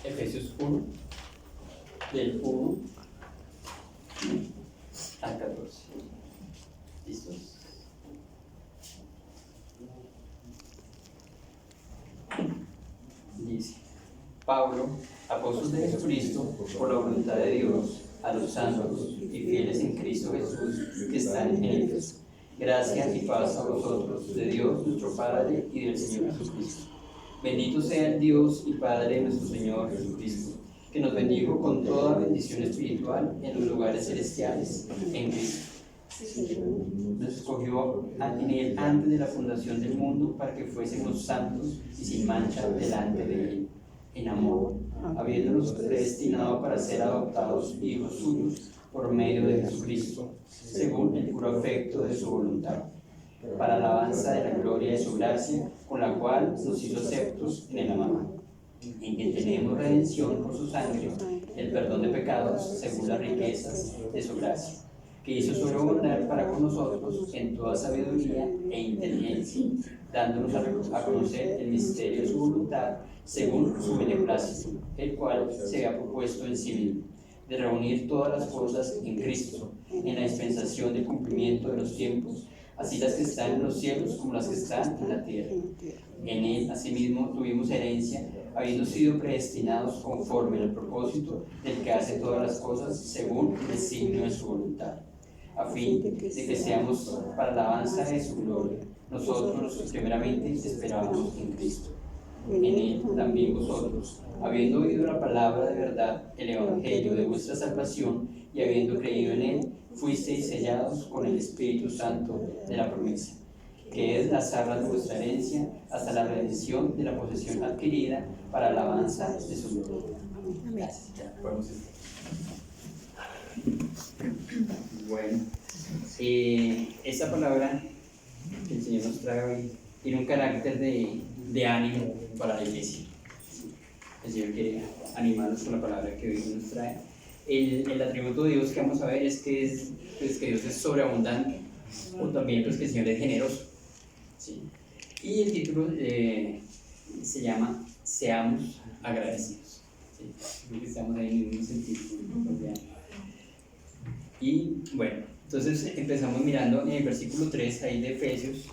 Efesios 1, del 1 al 14. ¿Listos? Dice: Pablo, apóstol de Jesucristo, por la voluntad de Dios, a los santos y fieles en Cristo Jesús que están en Éfeso. Gracia y paz a vosotros, de Dios nuestro Padre y del Señor Jesucristo. Bendito sea el Dios y Padre de nuestro Señor Jesucristo, que nos bendijo con toda bendición espiritual en los lugares celestiales en Cristo. Nos escogió en Él antes de la fundación del mundo para que fuésemos santos y sin mancha delante de Él, en amor, habiéndonos predestinado para ser adoptados hijos suyos por medio de Jesucristo, según el puro afecto de su voluntad, para alabanza de la gloria de su gracia, con la cual nos hizo aceptos en el amado, en que tenemos redención por su sangre, el perdón de pecados según las riquezas de su gracia, que hizo sobreabundar para con nosotros en toda sabiduría e inteligencia, dándonos a conocer el misterio de su voluntad según su beneplácito, el cual se ha propuesto en sí mismo, de reunir todas las cosas en Cristo, en la dispensación del cumplimiento de los tiempos, así las que están en los cielos como las que están en la tierra. En Él, asimismo, tuvimos herencia, habiendo sido predestinados conforme al propósito del que hace todas las cosas según el designio de su voluntad, a fin de que seamos para alabanza de su gloria, nosotros los que primeramente esperábamos en Cristo. En Él también vosotros, habiendo oído la palabra de verdad, el evangelio de vuestra salvación, y habiendo creído en Él, fuisteis sellados con el Espíritu Santo de la promesa, que es las arras de vuestra herencia, hasta la redención de la posesión adquirida para alabanza de su gloria. Gracias. Bueno, esta palabra que el Señor nos trae hoy tiene un carácter de ánimo para la iglesia. El Señor quiere animarnos con la palabra que hoy nos trae. El atributo de Dios que vamos a ver es que Dios es sobreabundante, o también pues, que el Señor es generoso. ¿Sí? Y el título se llama Seamos agradecidos. ¿Sí? Creo que estamos ahí en el mismo sentido. Y bueno, entonces empezamos mirando en el versículo 3 ahí de Efesios.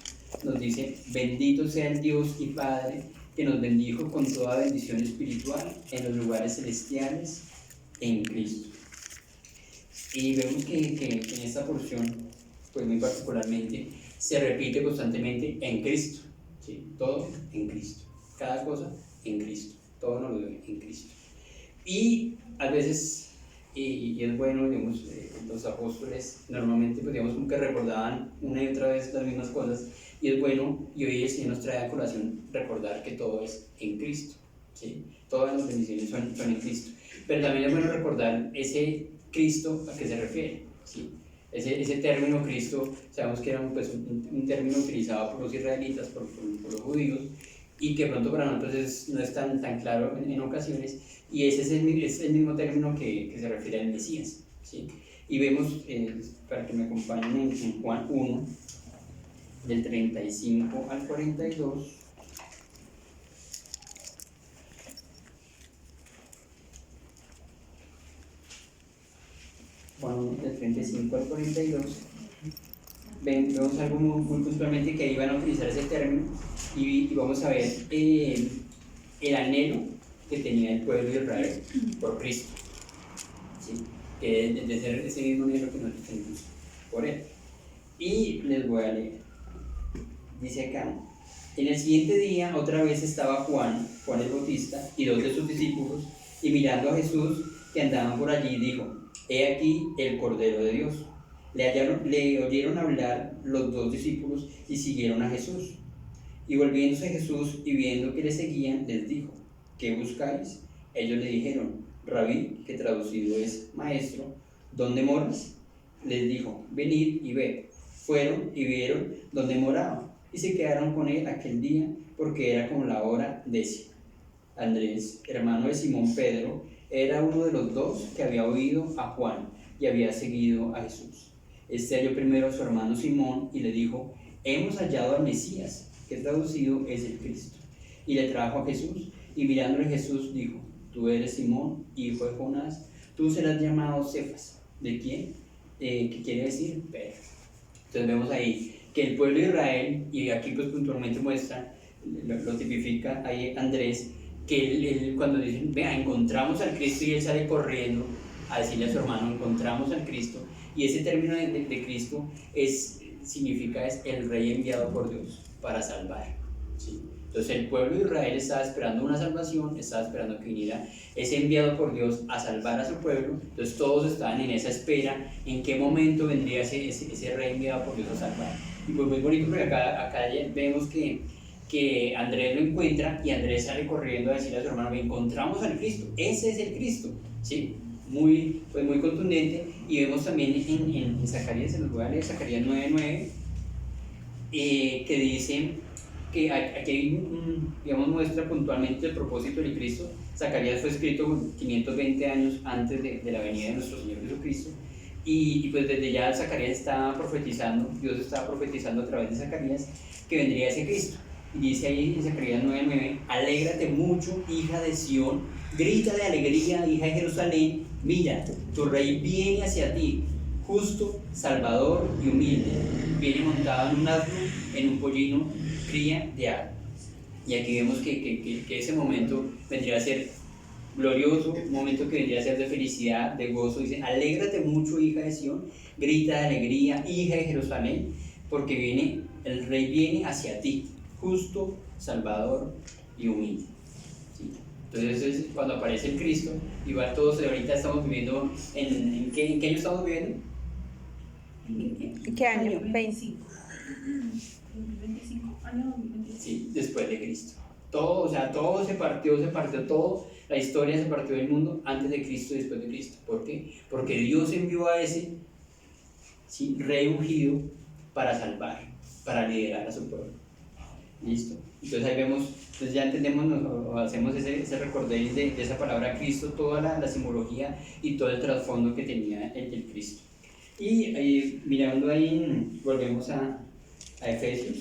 Nos dice: bendito sea el Dios y Padre que nos bendijo con toda bendición espiritual en los lugares celestiales en Cristo. Y vemos que en esta porción, pues muy particularmente, se repite constantemente en Cristo. ¿Sí? Todo en Cristo, cada cosa en Cristo, todo nos lo dio en Cristo. Y a veces, y es bueno, digamos, los apóstoles normalmente pues, digamos, como que recordaban una y otra vez las mismas cosas, y es bueno, y hoy el Señor nos trae a colación recordar que todo es en Cristo. ¿Sí? Todas las bendiciones son en Cristo, pero también es bueno recordar ese Cristo a qué se refiere. ¿Sí? Ese término Cristo, sabemos que era pues, un término utilizado por los israelitas, por los judíos, y que pronto para nosotros no es tan claro en ocasiones, y ese es el mismo término que se refiere al Mesías. ¿Sí? Y vemos, para que me acompañen en Juan 1, del 35 al 42, Juan 1, del 35 al 42, vemos algo muy puntualmente que ahí van a utilizar ese término, y vamos a ver el anhelo que tenía el pueblo de Israel por Cristo. ¿Sí? Que de ser ese mismo anhelo que nosotros tenemos por Él. Y les voy a leer. Dice acá: en el siguiente día otra vez estaba Juan el Bautista y dos de sus discípulos, y mirando a Jesús que andaban por allí, dijo: he aquí el Cordero de Dios. Le oyeron hablar los dos discípulos y siguieron a Jesús. Y volviéndose a Jesús y viendo que le seguían, les dijo: ¿qué buscáis? Ellos le dijeron: Rabí, que traducido es maestro, ¿dónde moras? Les dijo: venid y ved. Fueron y vieron dónde moraba, y se quedaron con él aquel día, porque era como la hora 10. Andrés, hermano de Simón Pedro, era uno de los dos que había oído a Juan y había seguido a Jesús. Este halló primero a su hermano Simón y le dijo: hemos hallado al Mesías, que traducido es el Cristo. Y le trajo a Jesús, y mirándole Jesús dijo: tú eres Simón, hijo de Jonás, tú serás llamado Cefas. ¿De quién? ¿Qué quiere decir? Pedro. Entonces vemos ahí que el pueblo de Israel, y aquí pues puntualmente muestra, lo tipifica ahí Andrés, que él cuando dicen, vea, encontramos al Cristo, y él sale corriendo a decirle a su hermano, encontramos al Cristo, y ese término de Cristo significa el rey enviado por Dios para salvar, ¿sí? Entonces el pueblo de Israel estaba esperando una salvación, estaba esperando que viniera ese enviado por Dios a salvar a su pueblo. Entonces todos estaban en esa espera, en qué momento vendría ese rey enviado por Dios a salvar. Y pues muy bonito porque acá vemos que Andrés lo encuentra, y Andrés sale corriendo a decirle a su hermano, encontramos al Cristo, ese es el Cristo, ¿sí? Muy contundente. Y vemos también en Zacarías, se los voy a leer, Zacarías 9:9, que dice que aquí digamos, muestra puntualmente el propósito de Cristo. Zacarías fue escrito 520 años antes de la venida de nuestro Señor Jesucristo, y pues desde ya Zacarías estaba profetizando, Dios estaba profetizando a través de Zacarías que vendría ese Cristo. Y dice ahí en Zacarías 9:9, alégrate mucho, hija de Sión, grita de alegría, hija de Jerusalén, mira, tu rey viene hacia ti, justo, salvador y humilde, viene montado en un asno, en un pollino, cría de asno. Y aquí vemos que ese momento vendría a ser glorioso, un momento que vendría a ser de felicidad, de gozo. Dice, alégrate mucho, hija de Sión, grita de alegría, hija de Jerusalén, porque el rey viene hacia ti, justo, salvador y humilde, ¿sí? Entonces cuando aparece el Cristo, igual todos ahorita estamos viviendo, ¿en qué año estamos viviendo? ¿En qué año? 25. 25 años 2025. Sí, después de Cristo. Todo, o sea, todo se partió, todo, la historia se partió del mundo antes de Cristo y después de Cristo. ¿Por qué? Porque Dios envió a ese, ¿sí?, rey ungido para salvar, para liderar a su pueblo. ¿Listo? Entonces ahí vemos, entonces ya entendemos o hacemos ese recorderis de esa palabra Cristo, toda la simbología y todo el trasfondo que tenía el Cristo. Y mirando ahí, volvemos a Efesios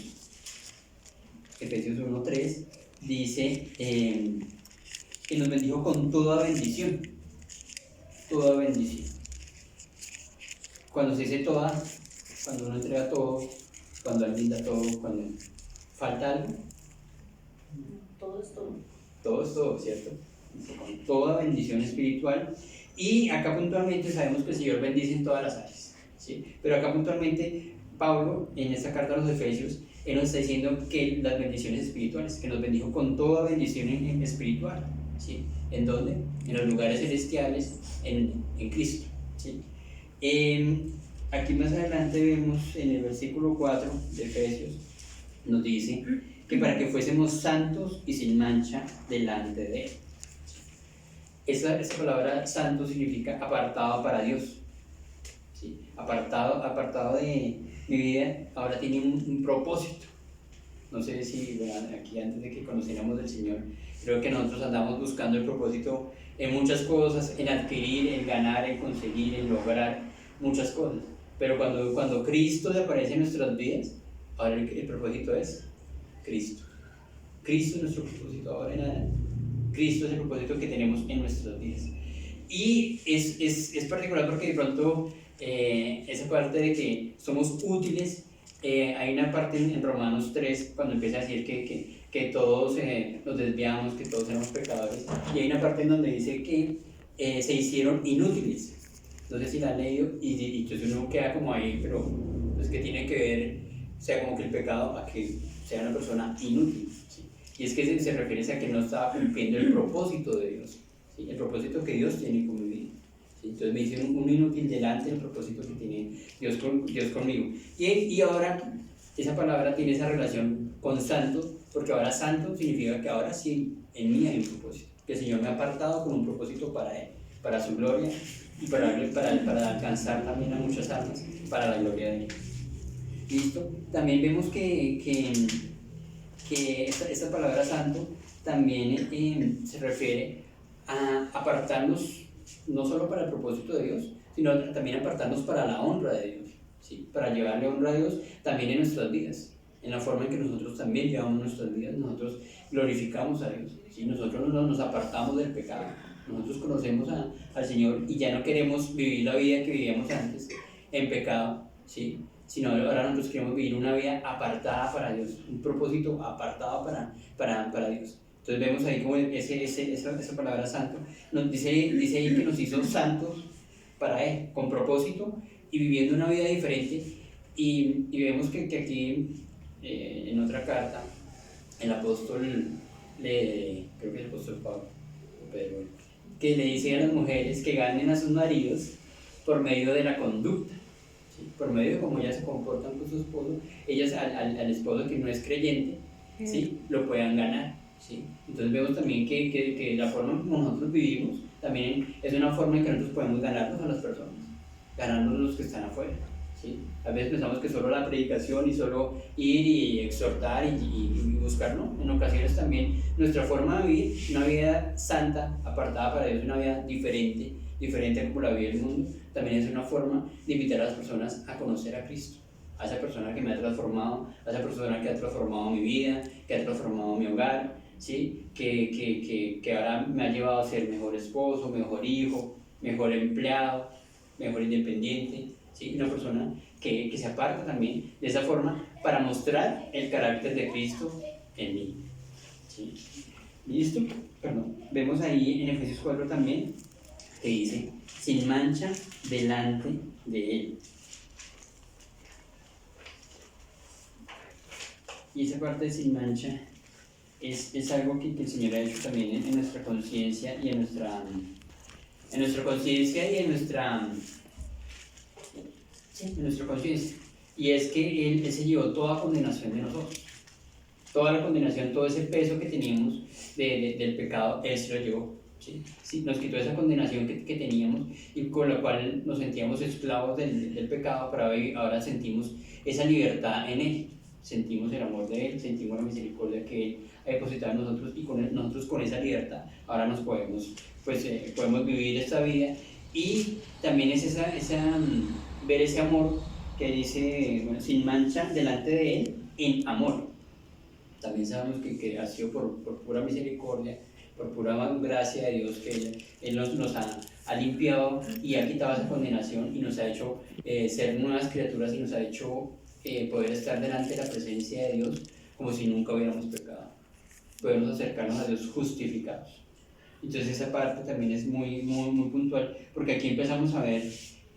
1:3, dice que nos bendijo con toda bendición. Toda bendición. Cuando se dice toda, cuando uno entrega todo, cuando alguien da todo, cuando falta algo. Todo es todo. Todo es todo, ¿cierto? Dice, con toda bendición espiritual. Y acá puntualmente sabemos que el Señor bendice en todas las áreas, ¿sí? Pero acá puntualmente Pablo, en esta carta a los Efesios, él nos está diciendo que las bendiciones espirituales, que nos bendijo con toda bendición espiritual, ¿sí? ¿En dónde? En los lugares celestiales, en Cristo, ¿sí? Aquí más adelante vemos en el versículo 4 de Efesios, nos dice que para que fuésemos santos y sin mancha delante de Él. Esa palabra santo significa apartado para Dios, ¿sí? Apartado de mi vida, ahora tiene un propósito. No sé si, bueno, aquí antes de que conociéramos del Señor, creo que nosotros andamos buscando el propósito en muchas cosas, en adquirir, en ganar, en conseguir, en lograr muchas cosas. Pero cuando Cristo aparece en nuestras vidas, ahora el propósito es Cristo. Cristo es nuestro propósito ahora en adelante. Cristo es el propósito que tenemos en nuestras vidas. Y es particular porque de pronto esa parte de que somos útiles, hay una parte en Romanos 3 cuando empieza a decir que todos nos desviamos, que todos éramos pecadores, y hay una parte en donde dice que se hicieron inútiles. No sé si la han leído, y entonces uno queda como ahí, pero pues que tiene que ver, o sea, como que el pecado a que sea una persona inútil, ¿sí? Y es que se refiere a que no estaba cumpliendo el propósito de Dios, ¿sí? El propósito que Dios tiene con mi vida, ¿sí? Entonces me hice un inútil delante del propósito que tiene Dios conmigo. Y ahora esa palabra tiene esa relación con santo, porque ahora santo significa que ahora sí en mí hay un propósito, que el Señor me ha apartado con un propósito para Él, para su gloria y para alcanzar también a muchas almas para la gloria de Él. ¿Listo? También vemos que esta palabra santo también se refiere a apartarnos no solo para el propósito de Dios, sino también apartarnos para la honra de Dios, ¿sí? Para llevarle honra a Dios también en nuestras vidas, en la forma en que nosotros también llevamos nuestras vidas. Nosotros glorificamos a Dios, ¿sí? Nosotros nos apartamos del pecado, Nosotros conocemos al Señor y ya no queremos vivir la vida que vivíamos antes en pecado, ¿sí? Sino ahora nosotros queremos vivir una vida apartada para Dios, un propósito apartado para Dios. Entonces vemos ahí como esa palabra santo, nos dice ahí que nos hizo santos para Él, con propósito y viviendo una vida diferente. Y vemos que aquí, en otra carta, el apóstol, creo que es el apóstol Pablo, pero, que le dice a las mujeres que ganen a sus maridos por medio de la conducta, ¿sí? Por medio de cómo ellas se comportan con su esposo, ellas al esposo que no es creyente, ¿sí? Lo puedan ganar, ¿sí? Entonces vemos también que la forma como nosotros vivimos también es una forma en que nosotros podemos ganarnos a las personas, ganarnos los que están afuera, ¿sí? A veces pensamos que solo la predicación y solo ir y exhortar y buscar, ¿no? En ocasiones también nuestra forma de vivir, una vida santa, apartada para Dios, una vida diferente a como la vive el mundo, también es una forma de invitar a las personas a conocer a Cristo, a esa persona que me ha transformado, a esa persona que ha transformado mi vida, que ha transformado mi hogar, ¿sí? Que ahora me ha llevado a ser mejor esposo, mejor hijo, mejor empleado, mejor independiente, ¿sí? Una persona que se aparta también de esa forma para mostrar el carácter de Cristo en mí, ¿sí? ¿Listo? Perdón. Vemos ahí en Efesios 4 también que dice, sin mancha delante de Él. Y esa parte de sin mancha es algo que el Señor ha hecho también en nuestra conciencia y en nuestra conciencia y en nuestra conciencia. Y es que Él se llevó toda condenación de nosotros. Toda la condenación, todo ese peso que teníamos del pecado, Él se lo llevó. ¿Sí? Sí, nos quitó esa condenación que teníamos y con la cual nos sentíamos esclavos del pecado, pero ahora sentimos esa libertad en Él. Sentimos el amor de Él, sentimos la misericordia que Él ha depositado en nosotros y nosotros con esa libertad ahora nos podemos vivir esta vida. Y también es ver ese amor que dice, bueno, sin mancha delante de Él en amor. También sabemos que ha sido por pura misericordia, por pura gracia de Dios, que Él nos ha limpiado y ha quitado esa condenación y nos ha hecho ser nuevas criaturas y nos ha hecho poder estar delante de la presencia de Dios como si nunca hubiéramos pecado. Podemos acercarnos a Dios justificados. Entonces esa parte también es muy puntual, porque aquí empezamos a ver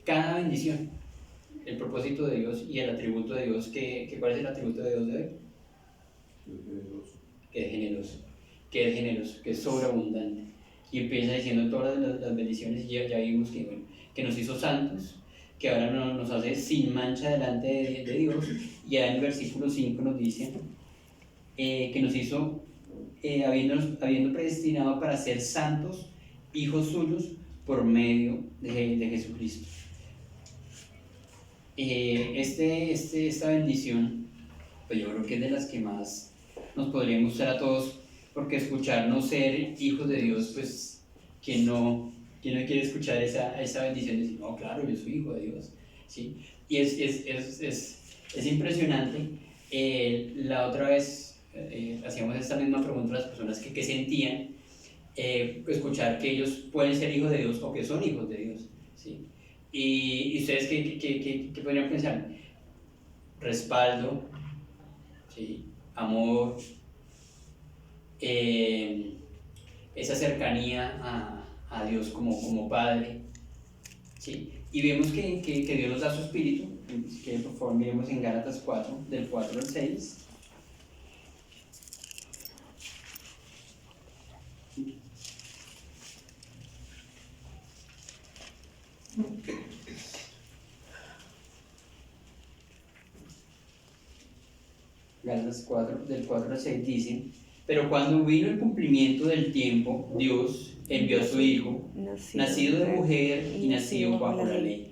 cada bendición, el propósito de Dios y el atributo de Dios. ¿Cuál es el atributo de Dios de hoy? Que es generoso, que es sobreabundante. Y empieza diciendo todas las bendiciones, y ya vimos que nos hizo santos, que ahora nos hace sin mancha delante de Dios. Y ya en el versículo 5 nos dice que nos hizo habiendo predestinado para ser santos, hijos suyos, por medio de Jesucristo. Esta bendición, pues yo creo que es de las que más nos podría gustar a todos, porque escucharnos ser hijos de Dios, pues quien no quiere escuchar esa bendición, decir, no, claro, yo soy hijo de Dios, ¿sí? Y es impresionante. La otra vez hacíamos esta misma pregunta a las personas que sentían escuchar que ellos pueden ser hijos de Dios o que son hijos de Dios, ¿sí? Y ustedes, ¿qué podrían pensar? Respaldo, ¿sí? Amor, esa cercanía a Dios como Padre, ¿sí? Y vemos que Dios nos da su espíritu, que por favor miremos en Gálatas 4, del 4 al 6. Gálatas 4, del 4 al 6 dice, pero cuando vino el cumplimiento del tiempo, Dios envió a su Hijo, nacido de mujer y nacido bajo la ley,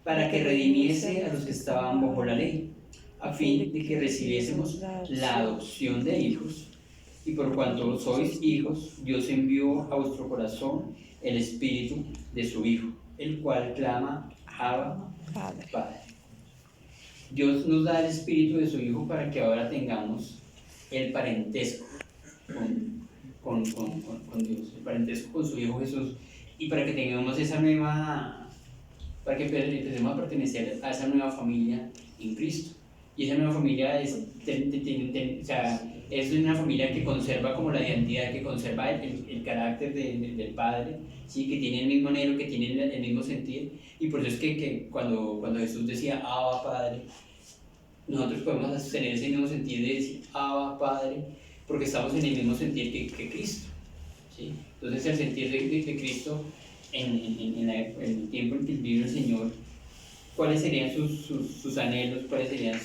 para que redimiese a los que estaban bajo la ley, a fin de que recibiésemos la adopción de hijos. Y por cuanto sois hijos, Dios envió a vuestro corazón el espíritu de su Hijo, el cual clama, Abba, Padre. Dios nos da el espíritu de su Hijo para que ahora tengamos el parentesco con Dios, el parentesco con su Hijo Jesús, y para que tengamos para que empecemos a pertenecer a esa nueva familia en Cristo. Y esa nueva familia o sea, es una familia que conserva como la identidad, que conserva el carácter del Padre, ¿sí? Que tiene el mismo anhelo, que tiene el mismo sentir. Y por eso es que cuando Jesús decía Abba Padre, nosotros podemos tener ese mismo sentir de decir Abba Padre, porque estamos en el mismo sentir que Cristo, ¿sí? Entonces el sentir de Cristo en el tiempo en que vive el Señor, cuáles serían sus anhelos, cuáles serían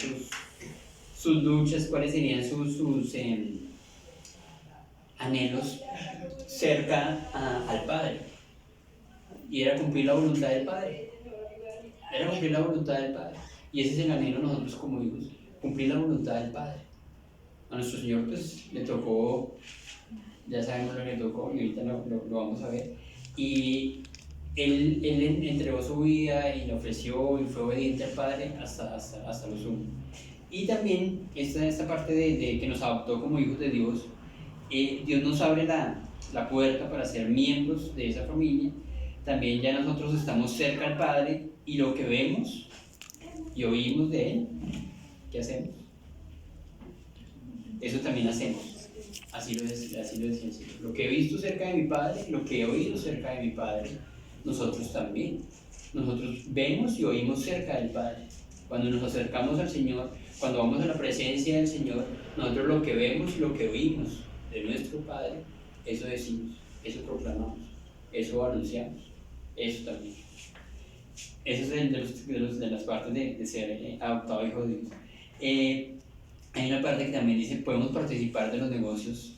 sus luchas, cuáles serían sus anhelos cerca al Padre. Y era cumplir la voluntad del Padre. Era cumplir la voluntad del Padre. Y ese es el anhelo nosotros como hijos, cumplir la voluntad del Padre. A nuestro Señor pues le tocó, ya sabemos lo que le tocó y ahorita lo vamos a ver. Y él entregó su vida y la ofreció y fue obediente al Padre hasta lo sumo. Y también esta parte de que nos adoptó como hijos de Dios, Dios nos abre la puerta para ser miembros de esa familia. También ya nosotros estamos cerca al Padre y lo que vemos y oímos de Él, ¿qué hacemos? Eso también hacemos. Así lo decía el Señor. Lo que he visto cerca de mi Padre, lo que he oído cerca de mi Padre, nosotros también. Nosotros vemos y oímos cerca del Padre. Cuando nos acercamos al Señor, cuando vamos a la presencia del Señor, nosotros lo que vemos y lo que oímos de nuestro Padre, eso decimos, eso proclamamos, eso anunciamos, eso también. Eso es de las partes de ser adoptado hijo de Dios. Hay una parte que también dice, podemos participar de los negocios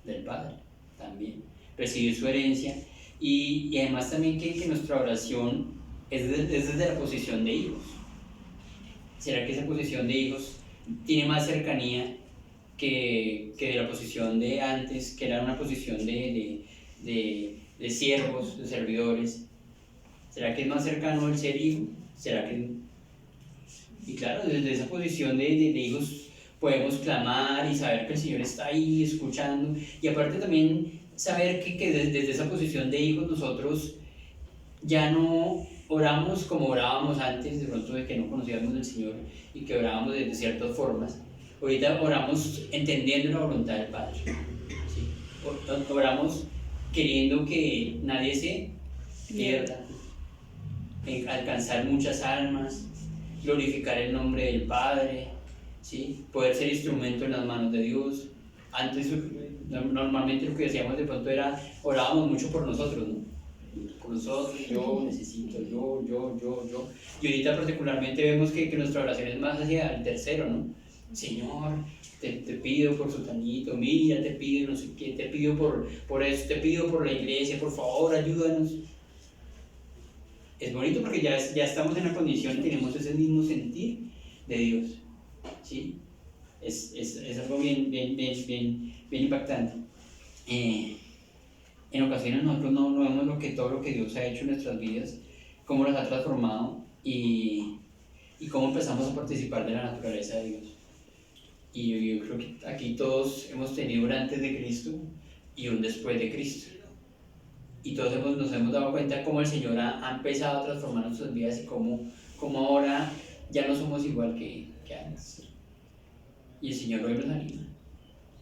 del Padre, también, recibir su herencia, y además también que nuestra oración es desde la posición de hijos. ¿Será que esa posición de hijos tiene más cercanía que de la posición de antes, que era una posición de siervos, de servidores? ¿Será que es más cercano el ser hijo? ¿Será que...? Y claro, desde esa posición de hijos podemos clamar y saber que el Señor está ahí escuchando, y aparte también saber que desde esa posición de hijos nosotros ya no oramos como orábamos antes, de pronto de que no conocíamos del Señor y que orábamos de ciertas formas. Ahorita oramos entendiendo la voluntad del Padre, ¿sí? Oramos queriendo que nadie se pierda, alcanzar muchas almas, glorificar el nombre del Padre, ¿sí? Poder ser instrumento en las manos de Dios. Antes normalmente lo que decíamos de pronto era, orábamos mucho por nosotros, ¿no? Por nosotros, yo necesito, yo. Y ahorita particularmente vemos que nuestra oración es más hacia el tercero, ¿no? Señor, te pido por Sutanito, mira, te pido no sé qué, te pido por eso, te pido por la iglesia, por favor, ayúdanos. Es bonito porque ya estamos en la condición y tenemos ese mismo sentir de Dios, ¿sí? Es algo bien impactante. En ocasiones nosotros no vemos todo lo que Dios ha hecho en nuestras vidas, cómo las ha transformado y cómo empezamos a participar de la naturaleza de Dios. Y yo creo que aquí todos hemos tenido un antes de Cristo y un después de Cristo. Y todos nos hemos dado cuenta cómo el Señor ha empezado a transformar nuestras vidas y cómo ahora ya no somos igual que antes. Y el Señor hoy nos anima,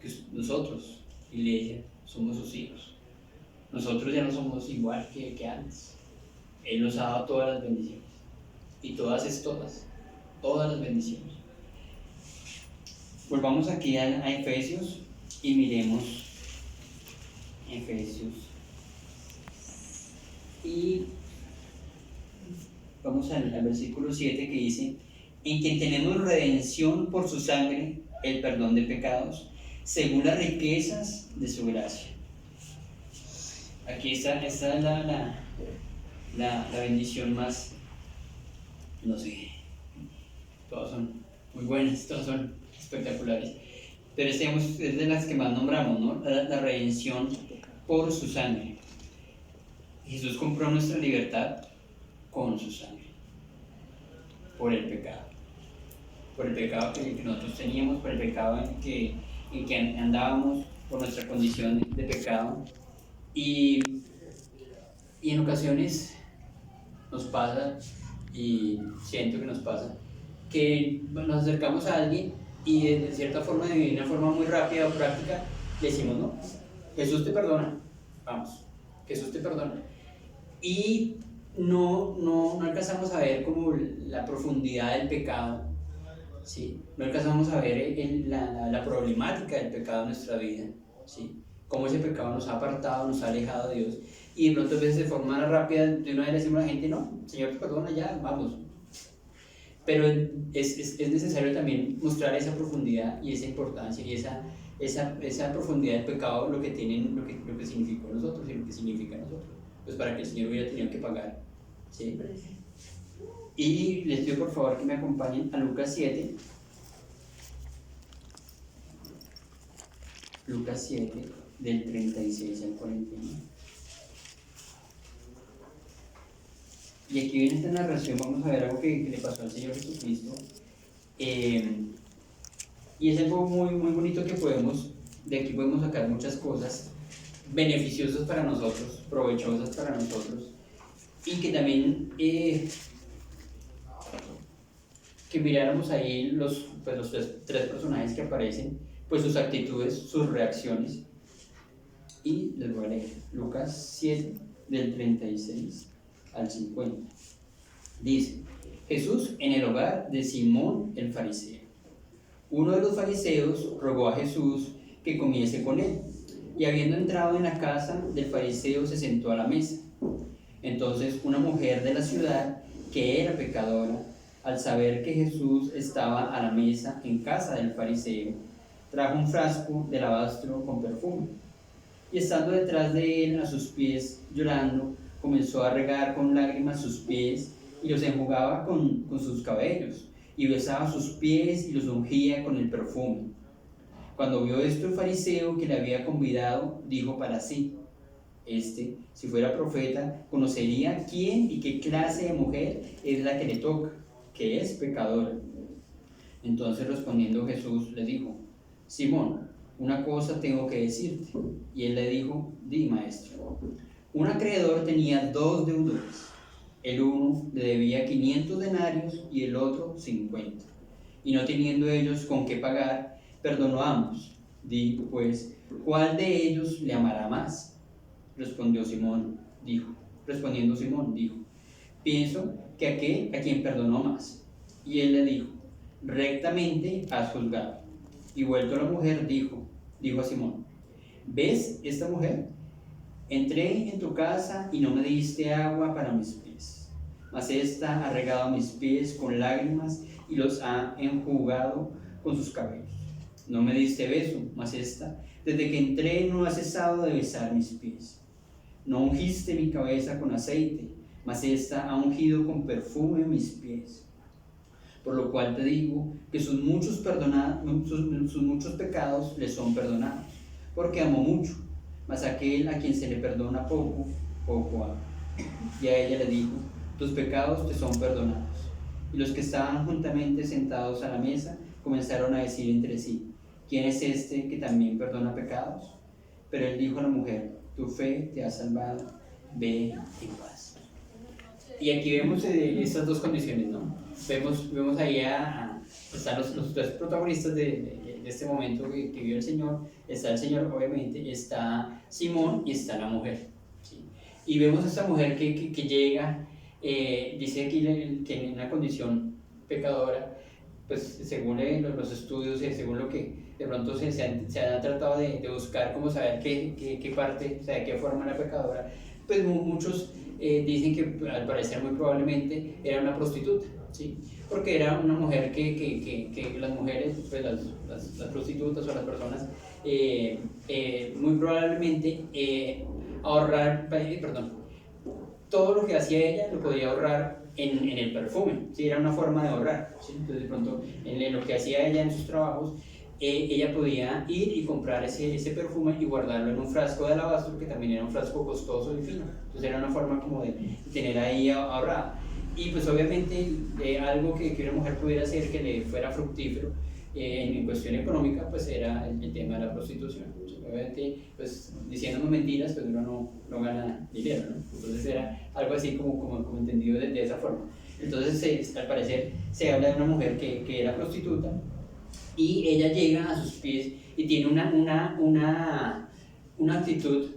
que nosotros, iglesia, somos sus hijos. Nosotros ya no somos igual que antes. Él nos ha dado todas las bendiciones. Y todas las bendiciones. Volvamos aquí a Efesios y miremos Efesios. Y vamos al versículo 7 que dice, en quien tenemos redención por su sangre, el perdón de pecados, según las riquezas de su gracia. Aquí está la bendición más, no sé, todas son muy buenas, todas son espectaculares, pero es de las que más nombramos, ¿no? La redención por su sangre. Jesús compró nuestra libertad con su sangre, por el pecado que nosotros teníamos, por el pecado en que andábamos, por nuestra condición de pecado. Y en ocasiones nos pasa, y siento que nos pasa, que nos acercamos a alguien y de cierta forma, de una forma muy rápida o práctica, le decimos, no, Jesús te perdona, vamos, Jesús te perdona. Y no alcanzamos a ver como la profundidad del pecado, ¿sí? No alcanzamos a ver la problemática del pecado en nuestra vida, ¿sí? Cómo ese pecado nos ha apartado, nos ha alejado de Dios. Y de pronto a veces de forma rápida, de una vez le decimos a la gente, no, Señor te perdona, ya, vamos. Pero es necesario también mostrar esa profundidad y esa importancia y esa profundidad del pecado, lo que significó nosotros y lo que significa nosotros, pues para que el Señor hubiera tenido que pagar, ¿sí? Y les pido por favor que me acompañen a Lucas 7. Lucas 7, del 36 al 41. Y aquí en esta narración vamos a ver algo que le pasó al Señor Jesucristo. Y es algo muy, muy bonito que de aquí podemos sacar muchas cosas beneficiosas para nosotros, provechosas para nosotros. Y que también que miráramos ahí los tres personajes que aparecen, pues sus actitudes, sus reacciones. Y les voy a leer Lucas 7, del 36 al 50. Dice: Jesús en el hogar de Simón el fariseo. Uno de los fariseos rogó a Jesús que comiese con él, y habiendo entrado en la casa del fariseo se sentó a la mesa. Entonces una mujer de la ciudad, que era pecadora, al saber que Jesús estaba a la mesa en casa del fariseo, trajo un frasco de alabastro con perfume, y estando detrás de él a sus pies llorando, comenzó a regar con lágrimas sus pies y los enjugaba con sus cabellos, y besaba sus pies y los ungía con el perfume. Cuando vio esto el fariseo que le había convidado, dijo para sí: si fuera profeta, conocería quién y qué clase de mujer es la que le toca, que es pecadora. Entonces respondiendo Jesús le dijo: Simón, una cosa tengo que decirte. Y él le dijo: di, maestro. Un acreedor tenía 2 deudores. El uno le debía 500 denarios y el otro 50. Y no teniendo ellos con qué pagar, perdonó a ambos. Di, pues, ¿cuál de ellos le amará más? Respondiendo Simón, dijo: pienso que aquel a quien perdonó más. Y él le dijo: rectamente has juzgado. Y vuelto a la mujer, dijo a Simón: ¿ves esta mujer? Entré en tu casa y no me diste agua para mis pies, mas esta ha regado mis pies con lágrimas y los ha enjugado con sus cabellos. No me diste beso, mas esta, desde que entré, no ha cesado de besar mis pies. No ungiste mi cabeza con aceite, mas esta ha ungido con perfume mis pies. Por lo cual te digo que sus muchos pecados le son perdonados, porque amó mucho. Mas aquel a quien se le perdona poco, poco ama. Y a ella le dijo: tus pecados te son perdonados. Y los que estaban juntamente sentados a la mesa comenzaron a decir entre sí: ¿quién es este que también perdona pecados? Pero él dijo a la mujer: tu fe te ha salvado, ve en paz. Y aquí vemos estas dos condiciones, ¿no? Vemos ahí están los tres protagonistas de este momento que vio el Señor. Está el Señor, obviamente, está Simón y está la mujer, ¿sí? Y vemos a esta mujer que llega, dice aquí que en una condición pecadora, pues según los estudios y según lo que de pronto se han tratado de buscar, como saber qué parte, o sea, de qué forma era pecadora, pues muchos dicen que al parecer muy probablemente era una prostituta, ¿sí? Porque era una mujer que las mujeres, pues las prostitutas o las personas, muy probablemente todo lo que hacía ella lo podía ahorrar en el perfume, ¿sí? Era una forma de ahorrar, ¿sí? Entonces de pronto en lo que hacía ella en sus trabajos, ella podía ir y comprar ese perfume y guardarlo en un frasco de alabastro, que también era un frasco costoso y fino. Entonces era una forma como de tener ahí ahorrado. Y pues obviamente algo que una mujer pudiera hacer que le fuera fructífero en cuestión económica, pues era el tema de la prostitución, ¿sí? obviamente, pues diciéndome mentiras, pues uno no gana dinero, ¿no? Entonces era algo así como entendido de esa forma. Entonces, al parecer, se habla de una mujer que era prostituta y ella llega a sus pies y tiene una actitud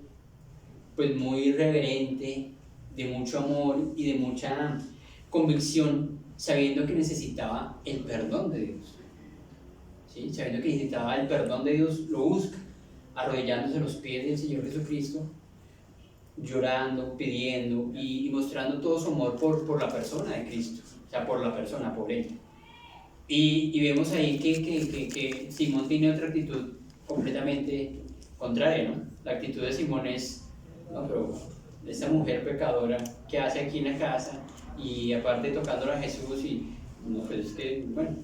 pues muy reverente, de mucho amor y de mucha convicción, sabiendo que necesitaba el perdón de Dios. ¿Sí? Sabiendo que necesitaba el perdón de Dios, lo busca, arrodillándose a los pies del Señor Jesucristo, llorando, pidiendo y mostrando todo su amor por la persona de Cristo, o sea, por la persona, por Él. Y vemos ahí que Simón tiene otra actitud completamente contraria, ¿no? La actitud de Simón es, no, pero esta mujer pecadora, ¿qué hace aquí en la casa? Y aparte tocándole a Jesús y, no, pues es que, bueno,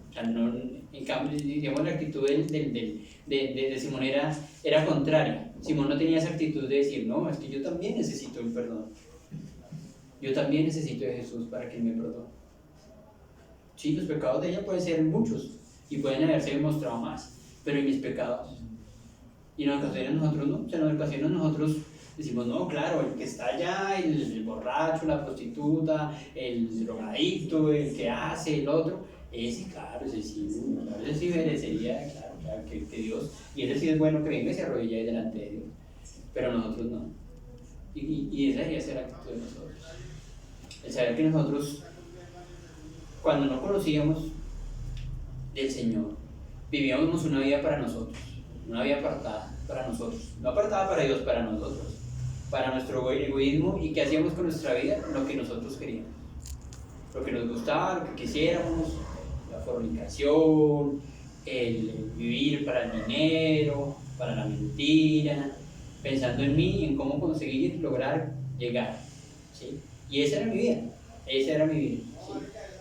o sea, no, en cambio, digamos, la actitud de Simón era contraria. Simón no tenía esa actitud de decir, no, es que yo también necesito el perdón. Yo también necesito de Jesús para que me perdone. Sí, los pecados de ella pueden ser muchos y pueden haberse demostrado más, pero ¿y mis pecados? Y en ocasiones nosotros no, o sea, en ocasiones nosotros decimos, no, claro, el que está allá, el borracho, la prostituta, el drogadicto, el que hace, el otro, ese, claro, ese sí merecería, claro, que Dios, y ese sí es bueno que venga y se arrodille ahí delante de Dios, pero nosotros no. Y esa debería ser la actitud de nosotros. El saber que nosotros, cuando no conocíamos del Señor, vivíamos una vida para nosotros, una vida apartada para nosotros, no apartada para Dios, para nosotros, para nuestro egoísmo, y que hacíamos con nuestra vida lo que nosotros queríamos, lo que nos gustaba, lo que quisiéramos, la fornicación, el vivir para el dinero, para la mentira, pensando en mí, en cómo conseguir, lograr, llegar, ¿sí? Y esa era mi vida, ¿sí?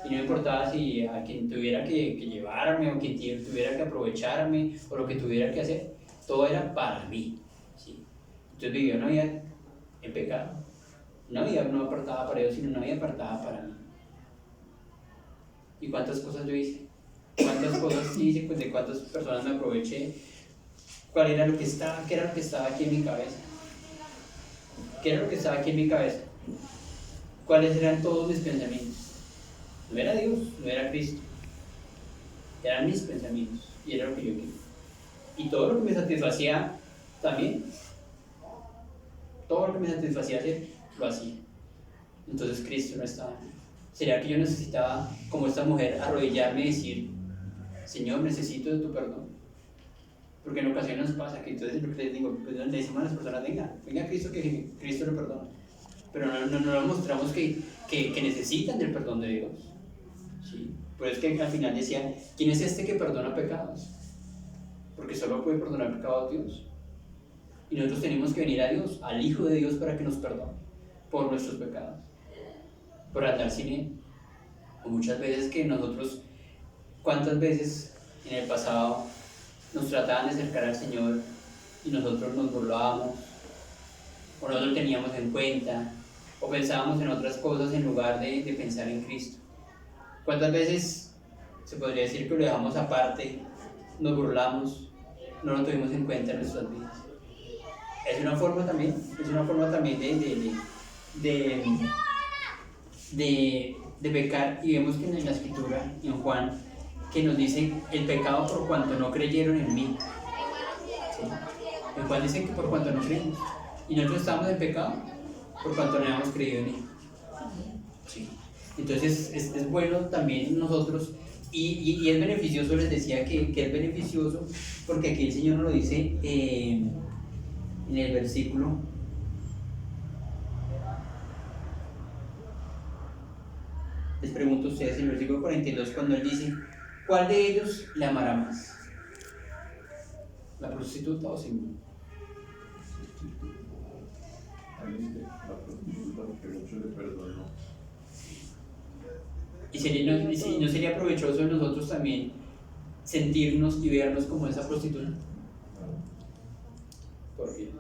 Y no me importaba si a quien tuviera que llevarme o quien tuviera que aprovecharme o lo que tuviera que hacer, todo era para mí, ¿sí? Entonces vivía una vida en pecado, una vida no apartada para Dios, sino una vida apartada para mí. ¿Y cuántas cosas yo hice? ¿Cuántas cosas hice? Pues de cuántas personas me aproveché. ¿Cuál era lo que estaba? ¿Qué era lo que estaba aquí en mi cabeza? ¿Qué era lo que estaba aquí en mi cabeza? ¿Cuáles eran todos mis pensamientos? No era Dios, no era Cristo. Eran mis pensamientos y era lo que yo quería. Y todo lo que me satisfacía también. Todo lo que me satisfacía hacer, lo hacía. Entonces Cristo no estaba. ¿Sería que yo necesitaba, como esta mujer, arrodillarme y decir, Señor, necesito de tu perdón? Porque en ocasiones nos pasa que entonces lo que les digo, pues le decimos a las personas, venga Cristo, que Cristo le perdona. Pero no mostramos que necesitan del perdón de Dios. ¿Sí? Por eso es que al final decían, ¿quién es este que perdona pecados? Porque solo puede perdonar pecados Dios. Y nosotros tenemos que venir a Dios, al Hijo de Dios, para que nos perdone por nuestros pecados, por andar sin Él. O muchas veces que nosotros, ¿cuántas veces en el pasado nos trataban de acercar al Señor y nosotros nos burlábamos, o no lo teníamos en cuenta, o pensábamos en otras cosas en lugar de pensar en Cristo? ¿Cuántas veces se podría decir que lo dejamos aparte, nos burlamos, no lo tuvimos en cuenta en nuestras vidas? Es una forma también de pecar, y vemos que en la Escritura, en Juan, que nos dice el pecado por cuanto no creyeron en mí. ¿Sí? En Juan dice que por cuanto no creímos, y nosotros estamos en pecado por cuanto no hemos creído en Él. ¿Sí? Entonces es bueno también nosotros, y es beneficioso, les decía que es beneficioso, porque aquí el Señor nos lo dice en el versículo. Les pregunto a ustedes en el versículo 42, cuando Él dice, ¿cuál de ellos le amará más? ¿La prostituta o Simón? La prostituta, porque mucho le perdonó. ¿Y no sería provechoso en nosotros también sentirnos y vernos como esa prostituta? ¿Por qué?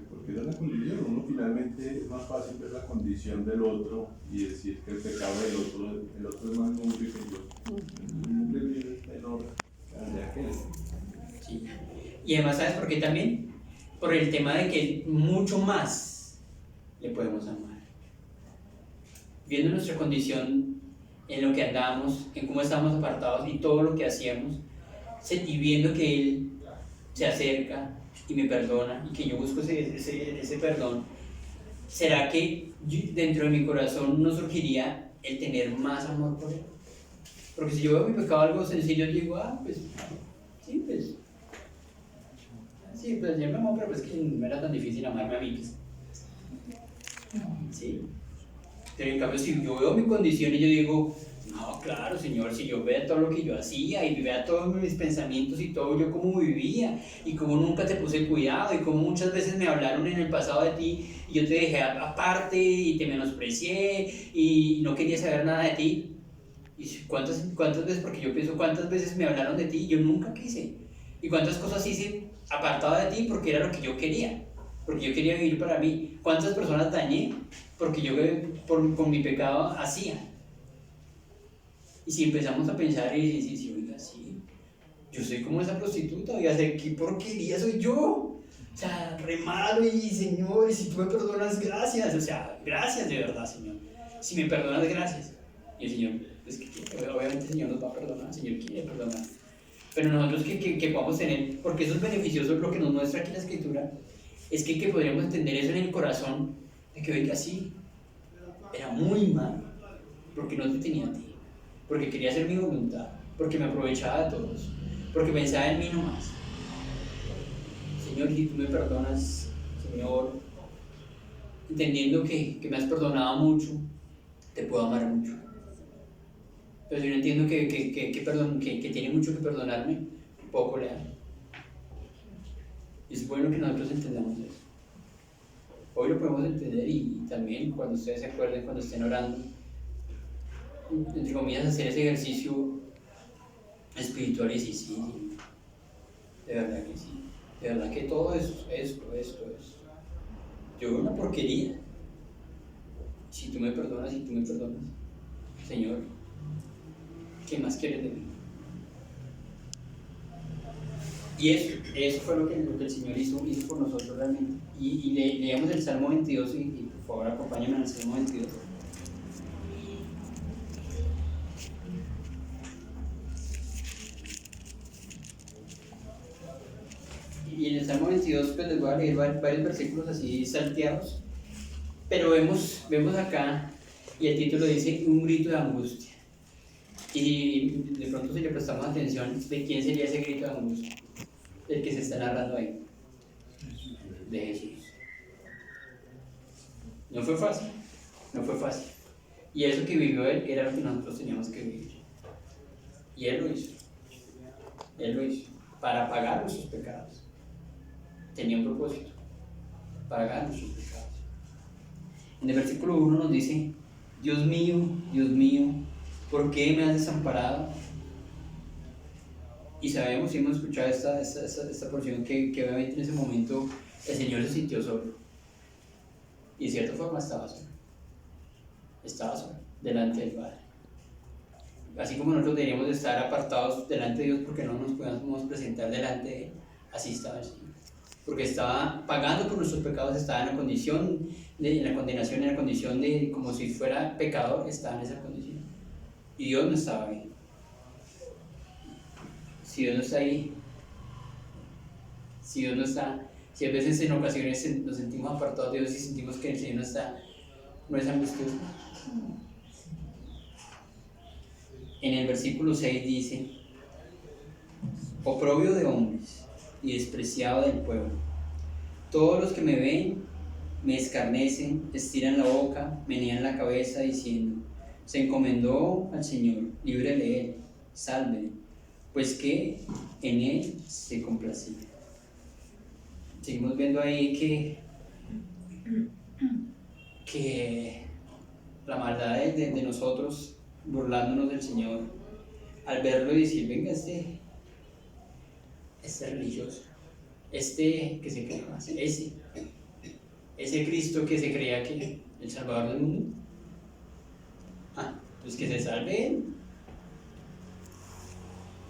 Porque esa es la condición. Uno finalmente es más fácil ver la condición del otro y decir que el pecado el otro es más mucho que yo. El mugre mío está en obra de aquel. Sí. Y además, ¿sabes por qué también? Por el tema de que mucho más le podemos amar. Viendo nuestra condición, en lo que andamos, en cómo estamos apartados y todo lo que hacíamos, y viendo que Él se acerca y me perdona y que yo busco ese perdón, ¿será que dentro de mi corazón no surgiría el tener más amor por Él? Porque si yo veo mi pecado algo sencillo, yo digo, pues yo me amo, pero pues que no era tan difícil amarme a mí, pues. ¿Sí? Pero en cambio, si yo veo mi condición y yo digo, no, claro, Señor, si yo vea todo lo que yo hacía y vea todos mis pensamientos y todo, yo cómo vivía y cómo nunca te puse cuidado y cómo muchas veces me hablaron en el pasado de ti y yo te dejé aparte y te menosprecié y no quería saber nada de ti. ¿Y cuántas veces? Porque yo pienso, ¿cuántas veces me hablaron de ti y yo nunca quise? ¿Y cuántas cosas hice apartado de ti porque era lo que yo quería? Porque yo quería vivir para mí. ¿Cuántas personas dañé porque yo con mi pecado hacía? Y si empezamos a pensar y decir, oiga, sí, yo soy como esa prostituta, oiga, ¿qué porquería soy yo? O sea, re malo y Señor, y si tú me perdonas, gracias. O sea, gracias de verdad, Señor. Si me perdonas, gracias. Y el Señor, pues que obviamente el Señor nos va a perdonar, el Señor quiere perdonar. Pero nosotros que podamos tener, porque eso es beneficioso, lo que nos muestra aquí la Escritura, es que podríamos entender eso en el corazón, de que oiga, sí, era muy mal, porque no te tenía a ti, porque quería hacer mi voluntad, porque me aprovechaba de todos, porque pensaba en mí nomás. Señor, si tú me perdonas, Señor, entendiendo que me has perdonado mucho, te puedo amar mucho. Pero si no entiendo que tiene mucho que perdonarme, poco le amo. Es bueno que nosotros entendamos eso. Hoy lo podemos entender y también cuando ustedes se acuerden, cuando estén orando, entre comillas, hacer ese ejercicio espiritual y decir, sí, de verdad que sí, de verdad que todo esto, yo veo una porquería. Si tú me perdonas, Señor, ¿qué más quieres de mí? Y eso fue lo que el Señor hizo por nosotros realmente. Y leemos el Salmo 22 y por favor acompáñenme al Salmo 22. Y en el Salmo 22 pues les voy a leer varios versículos así salteados, pero vemos acá, y el título dice, un grito de angustia. Y de pronto si le prestamos atención, ¿de quién sería ese grito de angustia? El que se está narrando ahí. De Jesús. No fue fácil. Y eso que vivió Él era lo que nosotros teníamos que vivir. Y Él lo hizo. Para pagar nuestros pecados. Tenía un propósito. Pagar nuestros pecados. En el versículo 1 nos dice, Dios mío, ¿por qué me has desamparado? Y sabemos y hemos escuchado esta porción que obviamente en ese momento el Señor se sintió solo. Y de cierta forma estaba solo delante del Padre. Así como nosotros deberíamos de estar apartados delante de Dios porque no nos podemos presentar delante de Él, así estaba el Señor. Porque estaba pagando por nuestros pecados, estaba en la condición, en la condenación, en la condición de como si fuera pecador, estaba en esa condición. Y Dios no estaba ahí. Si Dios no está ahí, si a veces en ocasiones nos sentimos apartados de Dios y sentimos que el Señor no está, no es angustioso. En el versículo 6 dice, oprobio de hombres y despreciado del pueblo. Todos los que me ven me escarnecen, estiran la boca, menean la cabeza diciendo, se encomendó al Señor, líbrele Él, sálvele, pues que en Él se complacía. Seguimos viendo ahí que la maldad de nosotros, burlándonos del Señor, al verlo y decir, venga este religioso, que se cree más, ese Cristo que se creía que el Salvador del mundo, pues que se salve Él.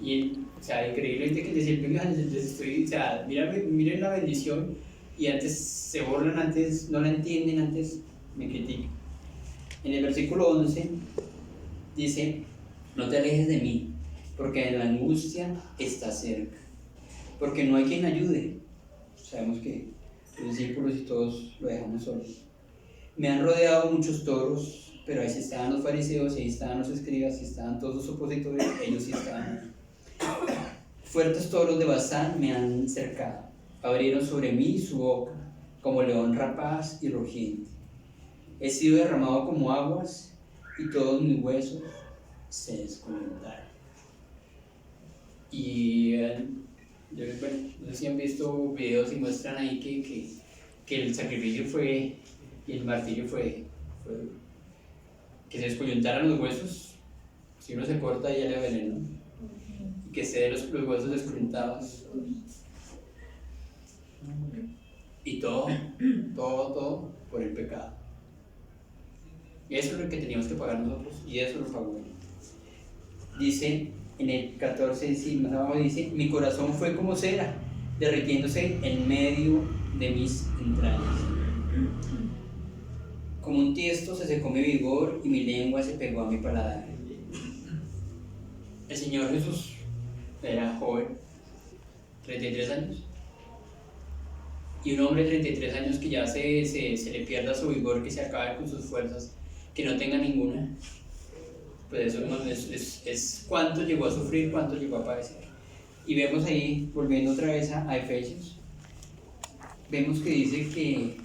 Y O sea, increíblemente que decir, venga, o sea, miren la bendición y antes se burlan, antes no la entienden, antes me critican. En el versículo 11 dice, no te alejes de mí, porque en la angustia está cerca, porque no hay quien ayude. Sabemos que los discípulos y todos lo dejamos solos. Me han rodeado muchos toros, pero ahí sí estaban los fariseos, ahí estaban los escribas, ahí estaban todos los opositores, ellos sí estaban. Fuertes toros de Basán me han cercado, abrieron sobre mí su boca, como león rapaz y rugiente. He sido derramado como aguas, y todos mis huesos se desconectaron. Y bueno, no sé si han visto videos y muestran ahí que el sacrificio fue, y el martirio fue que se descoyuntaran los huesos. Si uno se corta ya le veneno, y que se den los huesos descoyuntados, y todo por el pecado. Y eso es lo que teníamos que pagar nosotros, y eso lo pagó él. Dice en el 14, dice, mi corazón fue como cera, derritiéndose en medio de mis entrañas. Como un tiesto se secó mi vigor y mi lengua se pegó a mi paladar. El Señor Jesús era joven, 33 años. Y un hombre de 33 años que ya se le pierda su vigor, que se acabe con sus fuerzas, que no tenga ninguna, pues eso es cuánto llegó a sufrir, cuánto llegó a padecer. Y vemos ahí, volviendo otra vez a Efesios, vemos que dice que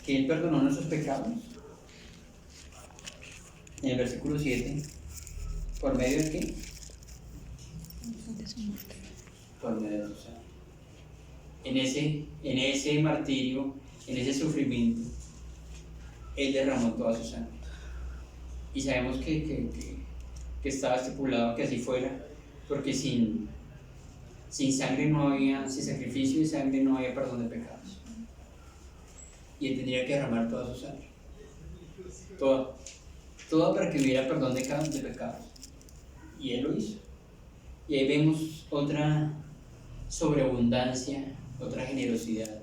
Él perdonó nuestros pecados. En el versículo 7, ¿por medio de qué? Por medio de su sangre. En ese martirio, en ese sufrimiento, Él derramó toda su sangre. Y sabemos que estaba estipulado que así fuera, porque sin sangre no había, sin sacrificio y sangre no había perdón de pecados. Y Él tendría que derramar toda su sangre. Toda para que hubiera perdón de pecados. Y Él lo hizo. Y ahí vemos otra sobreabundancia, otra generosidad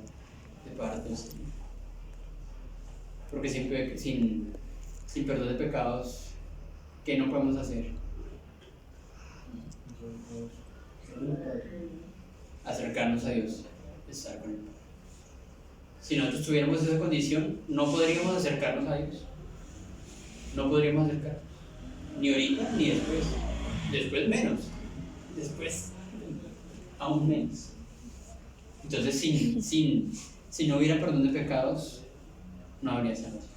de parte del Señor. Porque sin perdón de pecados, ¿qué no podemos hacer? Acercarnos a Dios, estar con Él. Si nosotros tuviéramos esa condición, no podríamos acercarnos a Dios. No podríamos acercarnos. Ni ahorita ni después. Después menos. Después aún menos. Entonces, si no hubiera perdón de pecados, no habría salvación.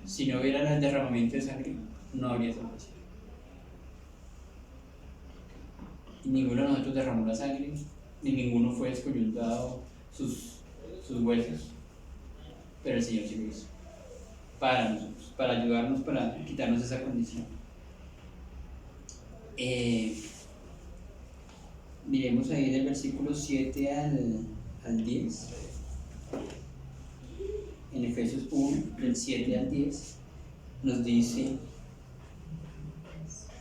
Si no hubiera el derramamiento de sangre, no habría salvación. Y ninguno de nosotros derramó la sangre, ni ninguno fue descoyuntado sus huesos, pero el Señor sí lo hizo. Para nosotros, para ayudarnos, para quitarnos esa condición. Miremos ahí del versículo 7 al 10. En Efesios 1, del 7 al 10, nos dice,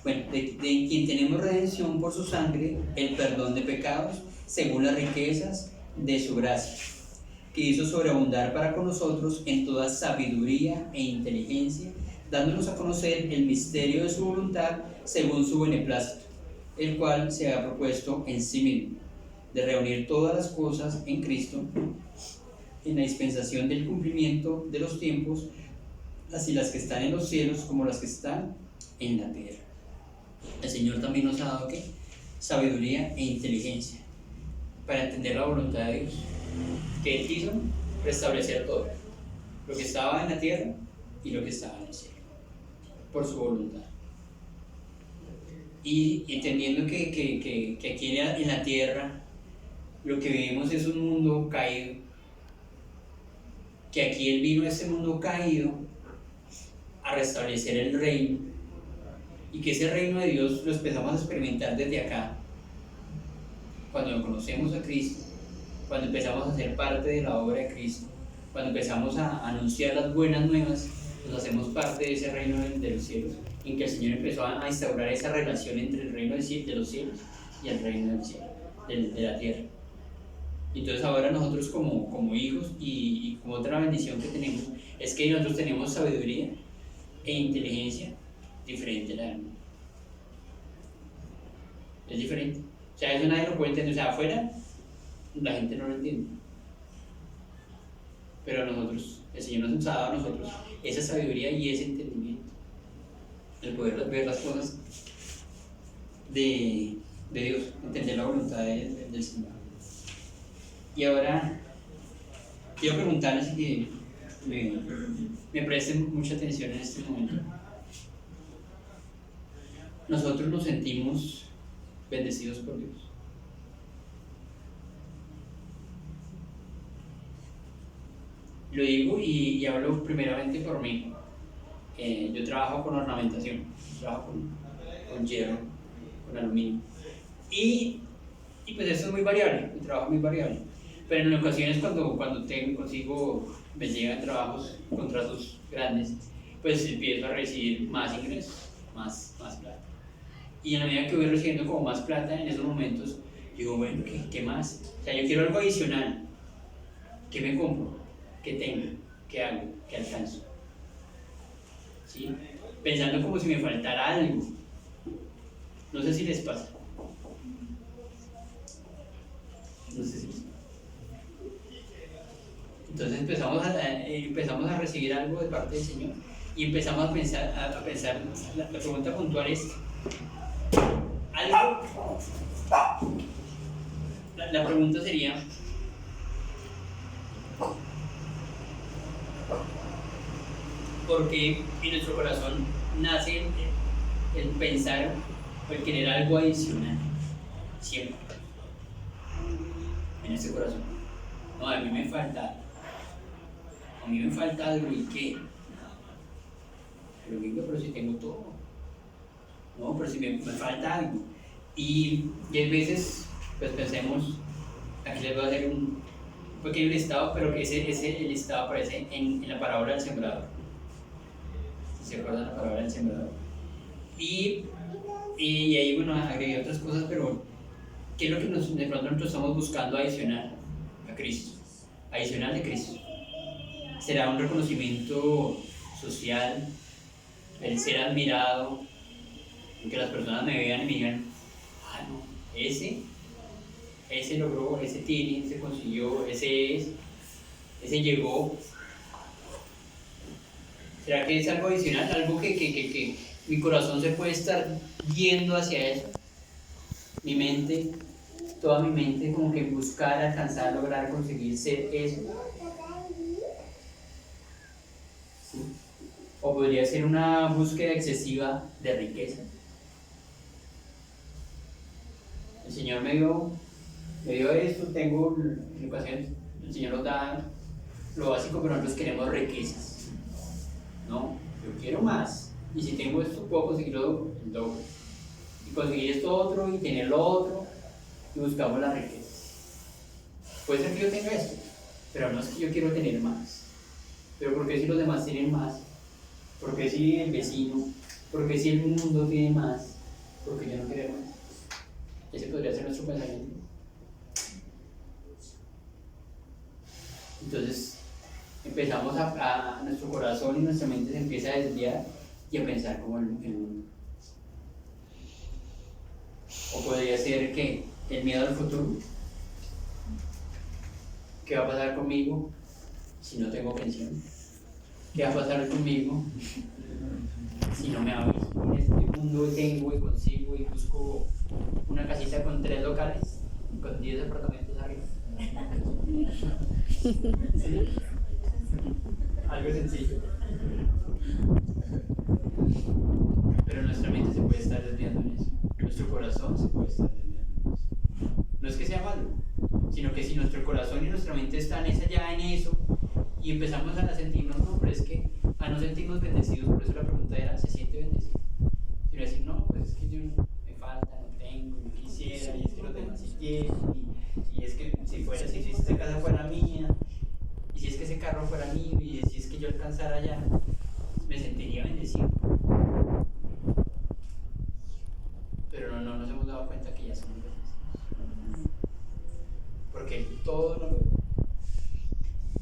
bueno, de quien tenemos redención por su sangre, el perdón de pecados, según las riquezas de su gracia, que hizo sobreabundar para con nosotros en toda sabiduría e inteligencia, dándonos a conocer el misterio de su voluntad según su beneplácito, el cual se ha propuesto en sí mismo, de reunir todas las cosas en Cristo, en la dispensación del cumplimiento de los tiempos, así las que están en los cielos como las que están en la tierra. El Señor también nos ha dado ¿qué? Sabiduría e inteligencia para entender la voluntad de Dios, que Él quiso restablecer todo, lo que estaba en la tierra y lo que estaba en el cielo, por su voluntad. Y entendiendo que aquí en la tierra lo que vivimos es un mundo caído, que aquí Él vino a este mundo caído a restablecer el reino, y que ese reino de Dios lo empezamos a experimentar desde acá, cuando conocemos a Cristo, cuando empezamos a ser parte de la obra de Cristo, cuando empezamos a anunciar las buenas nuevas, nos hacemos parte de ese reino de los cielos, en que el Señor empezó a instaurar esa relación entre el reino de los cielos y el reino del cielo, de la tierra. Entonces ahora nosotros como hijos y como otra bendición que tenemos es que nosotros tenemos sabiduría e inteligencia diferente a la del mundo. Es diferente. O sea, eso nadie lo puede entender. O sea, afuera la gente no lo entiende. Pero nosotros, el Señor nos ha dado a nosotros esa sabiduría y ese entendimiento. El poder ver las cosas de Dios, entender la voluntad del Señor. Y ahora quiero preguntarles que me presten mucha atención en este momento. Nosotros nos sentimos bendecidos por Dios. Lo digo y hablo primeramente por mí. Yo trabajo con ornamentación, trabajo con hierro, con aluminio. Y pues eso es muy variable, mi trabajo es muy variable. Pero en ocasiones cuando me llegan trabajos, contratos grandes, pues empiezo a recibir más ingresos, más plata. Y en la medida que voy recibiendo como más plata, en esos momentos digo, bueno, ¿qué más? O sea, yo quiero algo adicional. ¿Qué me compro? ¿Qué tengo? ¿Qué hago? ¿Qué alcanzo? ¿Sí? Pensando como si me faltara algo. No sé si les pasa. No sé si les pasa. Entonces empezamos a recibir algo de parte del Señor y empezamos a pensar la pregunta puntual es algo. La pregunta sería, ¿por qué en nuestro corazón nace el pensar o el querer algo adicional? Siempre. En este corazón. No, a mí me falta algo, ¿y qué? Pero si tengo todo. No, pero si me falta algo. Y 10 veces, pues pensemos, aquí les voy a hacer un pequeño listado, pero que el listado aparece en la parábola del sembrador. ¿Se acuerdan la parábola del sembrador? Y ahí, bueno, agregué otras cosas, pero ¿qué es lo que de pronto nosotros estamos buscando adicional a Cristo? Adicional de Cristo. ¿Será un reconocimiento social? El ser admirado, que las personas me vean y me digan, no, ese logró, ese tiene, ese consiguió, ese llegó. ¿Será que es algo adicional? Algo que mi corazón se puede estar yendo hacia eso. Mi mente, toda mi mente como que buscar, alcanzar, lograr, conseguir ser eso. ¿Sí? O podría ser una búsqueda excesiva de riqueza. El Señor me dio esto, tengo en ocasiones, el Señor nos da lo básico, pero nosotros queremos riquezas. No, yo quiero más. Y si tengo esto, puedo conseguirlo el doble. Y conseguir esto otro y tener lo otro, y buscamos la riqueza. Puede ser que yo tenga esto, pero no es que yo quiero tener más. Pero ¿por qué si los demás tienen más? ¿Por qué si el vecino? ¿Por qué si el mundo tiene más? ¿Por qué yo no quiero más? Ese podría ser nuestro pensamiento. Entonces empezamos nuestro corazón y nuestra mente se empieza a desviar y a pensar como el mundo. O podría ser que el miedo al futuro. ¿Qué va a pasar conmigo si no tengo pensión? ¿Qué va a pasar conmigo si no me hago? En este mundo tengo y consigo y busco una casita con 3 locales, con 10 apartamentos arriba. ¿Sí? Algo sencillo. Pero nuestra mente se puede estar desviando en eso. Nuestro corazón se puede estar desviando en eso. No es que sea malo, sino que si nuestro corazón y nuestra mente están allá en eso y empezamos a sentirnos, no, pero es que a no sentirnos bendecidos, por eso la pregunta era, ¿se siente bendecido? Sino decir, no, pues es que yo me falta, no tengo, no quisiera, y es que los demás sí tienen, y es que si esa casa fuera mía, y si es que ese carro fuera mío, y si es que yo alcanzara allá, me sentiría bendecido. dado cuenta que ya somos bendecidos. Porque todo nos lo dio.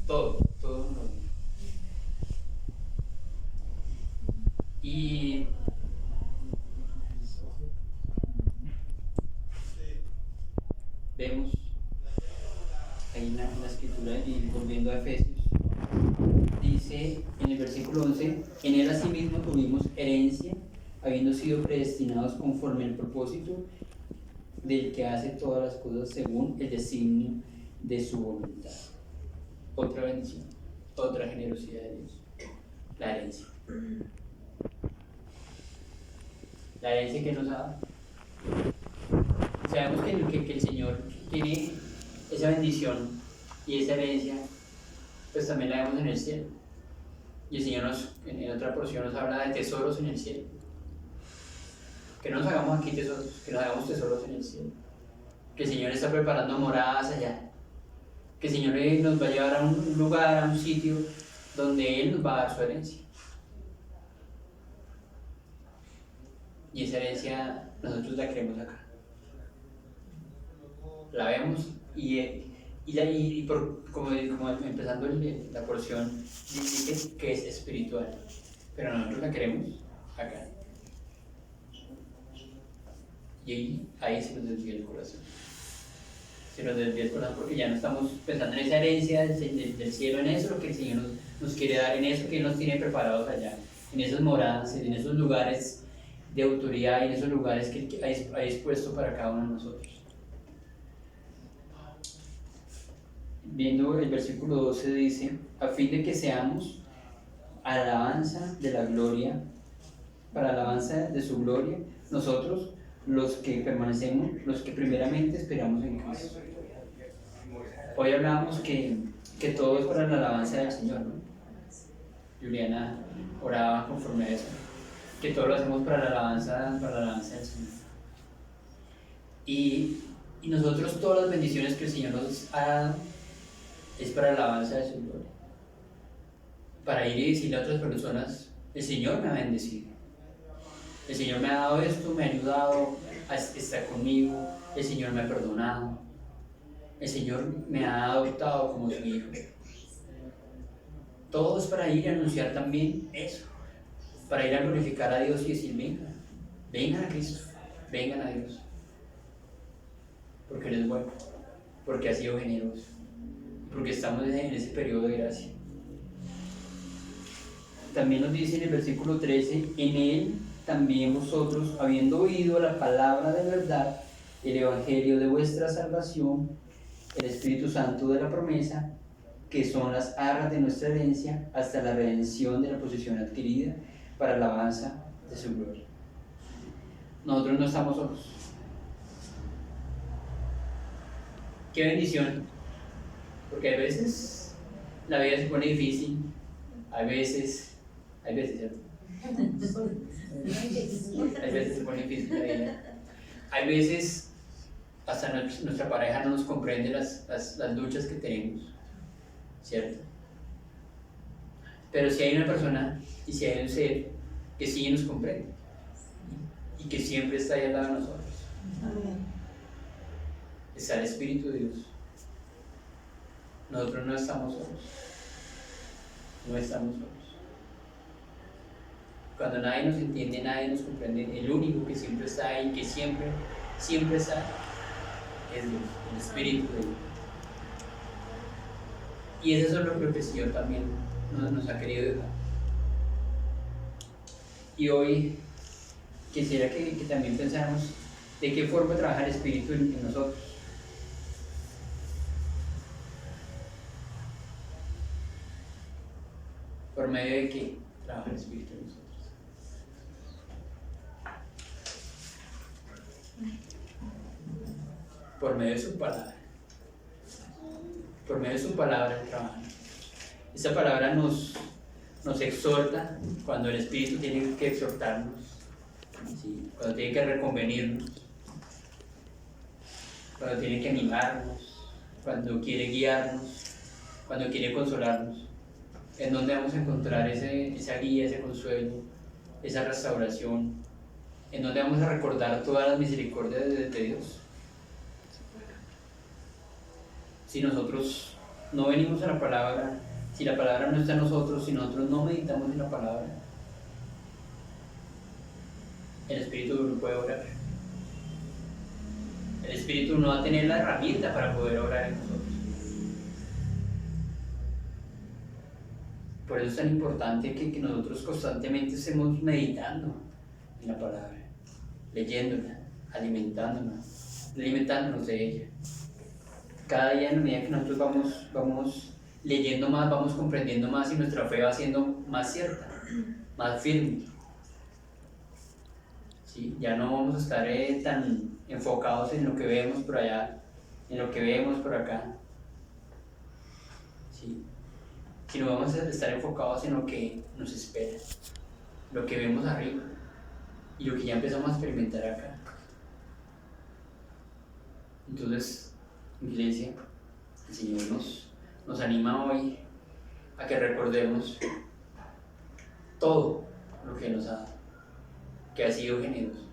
Todo nos lo dio. Y vemos ahí en la escritura, y volviendo a Efesios, dice en el versículo 11: en él asimismo tuvimos herencia, habiendo sido predestinados conforme al propósito del que hace todas las cosas según el designio de su voluntad. Otra bendición, otra generosidad de Dios, la herencia. La herencia que nos ha dado. Sabemos que el Señor tiene esa bendición y esa herencia, pues también la vemos en el cielo. Y el Señor en otra porción nos habla de tesoros en el cielo. Que no nos hagamos aquí tesoros, que nos hagamos tesoros en el cielo. Que el Señor está preparando moradas allá. Que el Señor nos va a llevar a un lugar, a un sitio donde Él nos va a dar su herencia. Y esa herencia nosotros la queremos acá. La vemos como empezando la porción, dice que es espiritual, pero nosotros la queremos acá. Y ahí se nos desvía el corazón. Se nos desvía el corazón porque ya no estamos pensando en esa herencia del cielo, en eso lo que el Señor nos quiere dar, en eso que Él nos tiene preparados allá, en esas moradas, en esos lugares de autoridad y en esos lugares que ha dispuesto para cada uno de nosotros. Viendo el versículo 12 dice: a fin de que seamos alabanza de la gloria, para alabanza de su gloria, nosotros los que permanecemos, los que primeramente esperamos en Cristo. Hoy hablamos que todo es para la alabanza del Señor, ¿no? Juliana oraba conforme a eso, que todo lo hacemos para la alabanza del Señor. Y nosotros todas las bendiciones que el Señor nos ha dado es para la alabanza de su gloria. Para ir y decirle a otras personas: el Señor me ha bendecido. El Señor me ha dado esto, me ha ayudado, está conmigo. El Señor me ha perdonado. El Señor me ha adoptado como su hijo. Todo es para ir a anunciar también eso. Para ir a glorificar a Dios y decir: vengan a Cristo, vengan a Dios. Porque Él es bueno, porque ha sido generoso, porque estamos en ese periodo de gracia. También nos dice en el versículo 13: en Él también vosotros, habiendo oído la palabra de verdad, el evangelio de vuestra salvación, el Espíritu Santo de la promesa, que son las arras de nuestra herencia, hasta la redención de la posesión adquirida, para la alabanza de su gloria. Nosotros no estamos solos. Qué bendición, porque a veces la vida se pone difícil, hay veces, ¿cierto? Hay veces se pone difícil la vida. Hay veces hasta nuestra pareja no nos comprende las luchas que tenemos, ¿cierto? Pero si hay una persona y si hay un ser que sí nos comprende y que siempre está ahí al lado de nosotros, está el Espíritu de Dios. Nosotros no estamos solos. No estamos solos. Cuando nadie nos entiende, nadie nos comprende, el único que siempre está ahí, que siempre está, es Dios, el Espíritu de Dios. Y eso es lo que el Señor también nos ha querido dejar. Y hoy quisiera que también pensáramos de qué forma trabaja el Espíritu en nosotros. ¿Por medio de qué trabaja el Espíritu en nosotros? Por medio de su palabra. Por medio de su palabra trabaja. Esa palabra nos exhorta cuando el Espíritu tiene que exhortarnos, ¿sí? Cuando tiene que reconvenirnos, cuando tiene que animarnos, cuando quiere guiarnos, cuando quiere consolarnos. ¿En dónde vamos a encontrar esa guía, ese consuelo, esa restauración, en donde vamos a recordar todas las misericordias de Dios. Si nosotros no venimos a la palabra, si la palabra no está en nosotros, si nosotros no meditamos en la palabra, el Espíritu no puede orar. El Espíritu no va a tener la herramienta para poder orar en nosotros. Por eso es tan importante que nosotros constantemente estemos meditando en la palabra, leyéndola, alimentándonos de ella. Cada día, en la medida que nosotros vamos leyendo más, vamos comprendiendo más y nuestra fe va siendo más cierta, más firme. ¿Sí? Ya no vamos a estar tan enfocados en lo que vemos por allá, en lo que vemos por acá. ¿Sí? Sino vamos a estar enfocados en lo que nos espera, lo que vemos arriba y lo que ya empezamos a experimentar acá. Entonces, iglesia, el Señor nos anima hoy a que recordemos todo lo que nos ha dado, que ha sido generoso,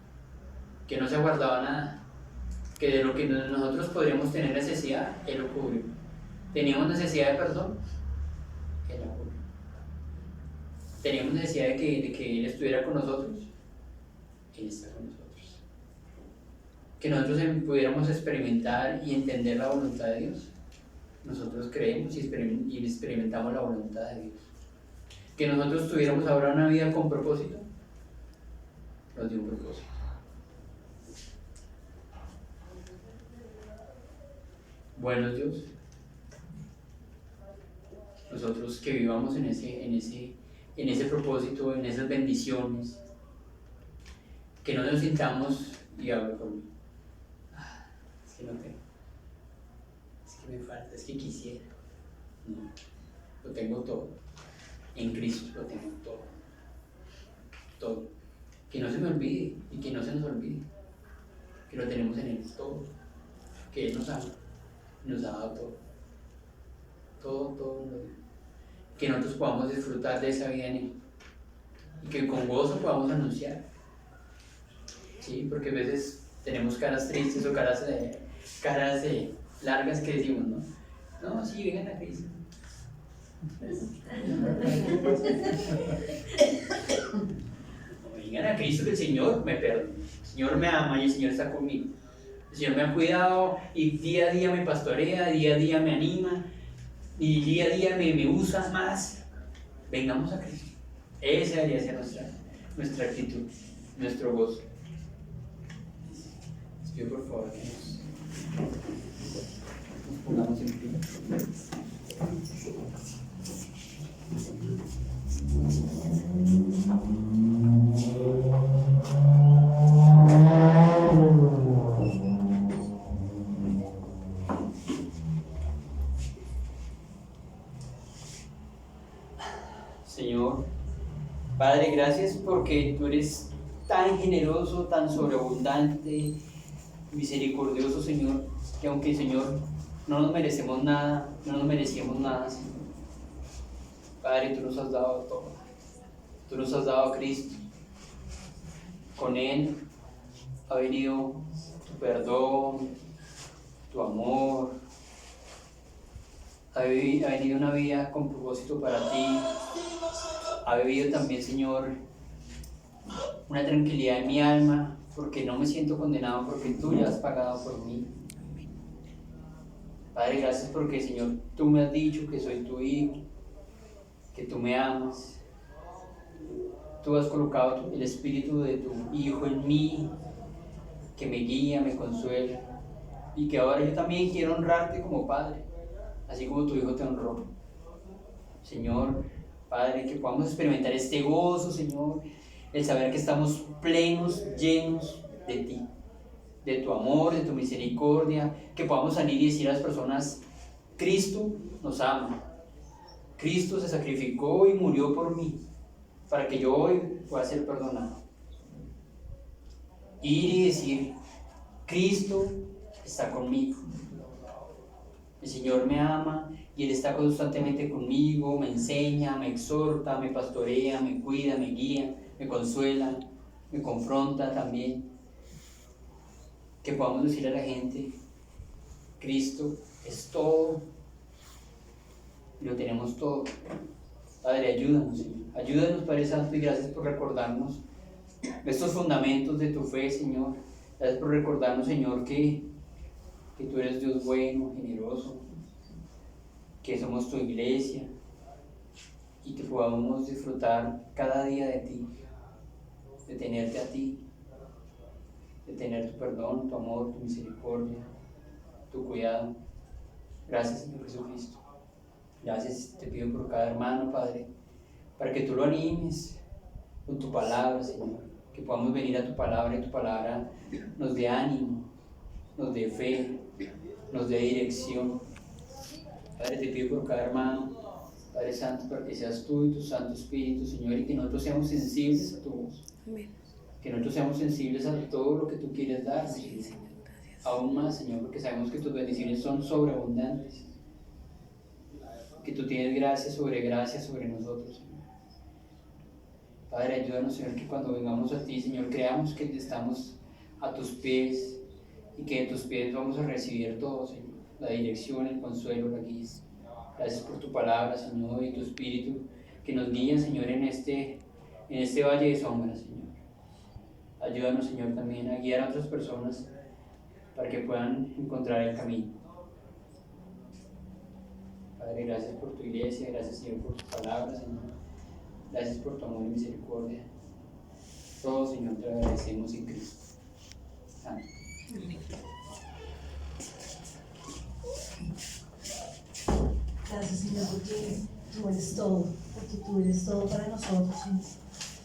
que no se ha guardado nada, que de lo que nosotros podríamos tener necesidad, Él lo cubrió. Teníamos necesidad de perdón, Él la cubrió. Teníamos necesidad de que Él estuviera con nosotros, Él está con nosotros. Que nosotros pudiéramos experimentar y entender la voluntad de Dios, nosotros creemos y experimentamos la voluntad de Dios. Que nosotros tuviéramos ahora una vida con propósito, nos dio un propósito. Bueno Dios, nosotros que vivamos en ese propósito, en esas bendiciones, que no nos sintamos, y hablo conmigo, es que no tengo, es que me falta, es que quisiera, no, lo tengo todo, en Cristo lo tengo todo, todo, que no se me olvide y que no se nos olvide, que lo tenemos en Él todo, que Él nos ama, nos ha dado todo, que nosotros podamos disfrutar de esa vida en Él y que con gozo podamos anunciar, ¿sí? Porque a veces tenemos caras tristes o caras largas que decimos, no, sí, vengan a Cristo. Vengan a Cristo, que el Señor me perdona, el Señor me ama y el Señor está conmigo. El Señor me ha cuidado y día a día me pastorea, día a día me anima y día a día me usa más. Vengamos a Cristo. Esa debería ser nuestra actitud, nuestro gozo. Les pido por favor que nos pongamos en pie. Señor, Padre, gracias porque tú eres tan generoso, tan sobreabundante, misericordioso, Señor, que aunque, Señor, no nos merecemos nada, no nos merecíamos nada, Señor. Padre, tú nos has dado todo. Tú nos has dado a Cristo. Con Él ha venido tu perdón, tu amor. Ha venido una vida con propósito para ti. Ha vivido también, Señor, una tranquilidad en mi alma, porque no me siento condenado, porque tú ya has pagado por mí. Padre, gracias porque, Señor, tú me has dicho que soy tu hijo, que tú me amas. Tú has colocado el espíritu de tu Hijo en mí, que me guía, me consuela, y que ahora yo también quiero honrarte como Padre, así como tu Hijo te honró. Señor, Padre, que podamos experimentar este gozo, Señor, el saber que estamos plenos, llenos de ti, de tu amor, de tu misericordia, que podamos salir y decir a las personas: Cristo nos ama, Cristo se sacrificó y murió por mí, para que yo hoy pueda ser perdonado. Ir y decir: Cristo está conmigo, el Señor me ama y Él está constantemente conmigo, me enseña, me exhorta, me pastorea, me cuida, me guía, me consuela. me confronta también. Que podamos decirle a la gente, Cristo es todo, y lo tenemos todo. Padre, ayúdanos, Señor. Ayúdanos, Padre Santo, y gracias por recordarnos estos fundamentos de tu fe, Señor. Gracias por recordarnos, Señor, que tú eres Dios bueno, generoso, que somos tu iglesia y que podamos disfrutar cada día de ti, de tenerte a ti, de tener tu perdón, tu amor, tu misericordia, tu cuidado. Gracias, Señor Jesucristo. Gracias, te pido por cada hermano, Padre, para que tú lo animes con tu palabra, Señor. Que podamos venir a tu palabra y tu palabra nos dé ánimo, nos dé fe, nos dé dirección. Padre, te pido por cada hermano, Padre Santo, para que seas tú y tu Santo Espíritu, Señor, y que nosotros seamos sensibles a tu voz. Amén. Que nosotros seamos sensibles a todo lo que tú quieres darnos, Señor. Aún más, Señor, porque sabemos que tus bendiciones son sobreabundantes. Que tú tienes gracia sobre nosotros, Señor. Padre, ayúdanos, Señor, que cuando vengamos a ti, Señor, creamos que estamos a tus pies y que en tus pies vamos a recibir todo, Señor. La dirección, el consuelo, la guía. Gracias por tu palabra, Señor, y tu Espíritu que nos guía, Señor, en este valle de sombras, Señor. Ayúdanos, Señor, también a guiar a otras personas para que puedan encontrar el camino. Padre, gracias por tu iglesia, gracias, Señor, por tu palabra, Señor. Gracias por tu amor y misericordia. Todo, Señor, te agradecemos en Cristo. Amén. Gracias, Señor, porque tú eres todo para nosotros, Señor.